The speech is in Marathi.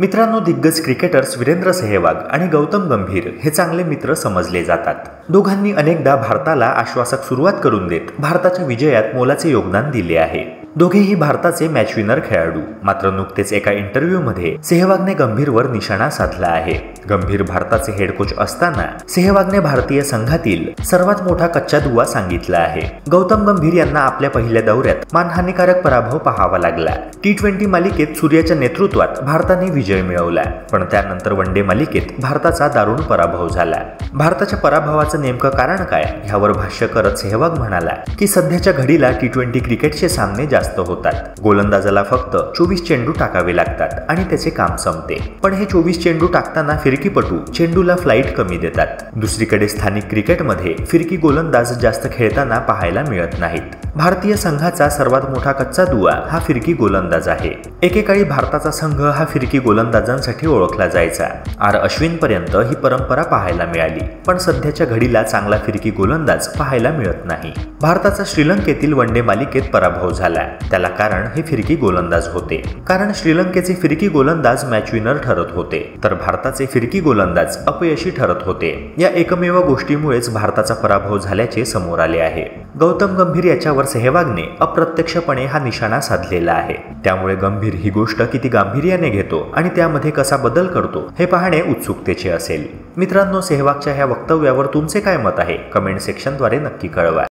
मित्रांनो, दिग्गज क्रिकेटर्स वीरेंद्र सेहवाग आणि गौतम गंभीर हे चांगले मित्र समजले जातात। दोघांनी अनेकदा भारताला आश्वासक सुरुवात करून देत भारताच्या विजयात मोलाचे योगदान दिले आहे। दोघेही भारताचे मॅच विनर खेळाडू। मात्र नुकतेच एका इंटरव्ह्यूमध्ये सेहवागने गंभीरवर निशाणा साधला आहे। गंभीर भारताचे हेड कोच असताना सेहवागने भारतीय संघातील सर्वात मोठा कच्चा दुवा सांगितला आहे। गौतम गंभीर यांना आपल्या पहिल्या दौऱ्यात मानहानीकारक पराभव पाहावा लागला। T20 मालिकेत सूर्याच्या नेतृत्वात भारताने विजय मिळवला, पण त्यानंतर वनडे मालिकेत भारताचा दारुण पराभव झाला। भारताच्या पराभवाचं नेमकं कारण काय यावर भाष्य करत सेहवाग म्हणाला की सध्याच्या घडीला T20 क्रिकेटचे सामने जास्त होतात। गोलंदाजाला फक्त 24 चेंडू टाकावे लागतात आणि त्याचे काम संपते। पण हे 24 चेंडू टाकताना फिरकीपटू चेंडूला फ्लाइट कमी देतात। दुसरीकडे स्थानिक क्रिकेटमध्ये फिरकी गोलंदाज जास्त खेळताना पाहायला मिळत नाहीत। भारतीय संघाचा सर्वात मोठा कच्चा दुवा हा फिरकी गोलंदाज आहे। एकेकाळी भारताचा संघ हा फिरकी गोलंदाजांसाठी ओळखला जायचा। अश्विन पर्यंत ही परंपरा पाहायला मिळाली, पण सध्याच्या घडीला चांगला फिरकी गोलंदाज पाहायला मिळत नाही। भारताचा श्रीलंकेतील वनडे मालिकेत पराभव झाला, त्याला कारण हे फिरकी गोलंदाज होते। कारण श्रीलंकेचे फिरकी गोलंदाज मॅच विनर ठरत होते, तर भारताचे फिरकी गोलंदाज अपयशी ठरत होते। या एकमेव गोष्टीमुळेच भारताचा पराभव झाल्याचे समोर आले आहे। गौतम गंभीर याच्यावर सेहवागने अप्रत्यक्षपणे हा निशाणा साधलेला आहे। त्यामुळे गंभीर ही गोष्ट किती गांभीर्याने घेतो आणि त्यामध्ये कसा बदल करतो हे पाहणे उत्सुकतेचे असेल। मित्रांनो, सेहवागच्या ह्या वक्तव्यावर तुमचे काय मत आहे? कमेंट सेक्शनद्वारे नक्की कळवा।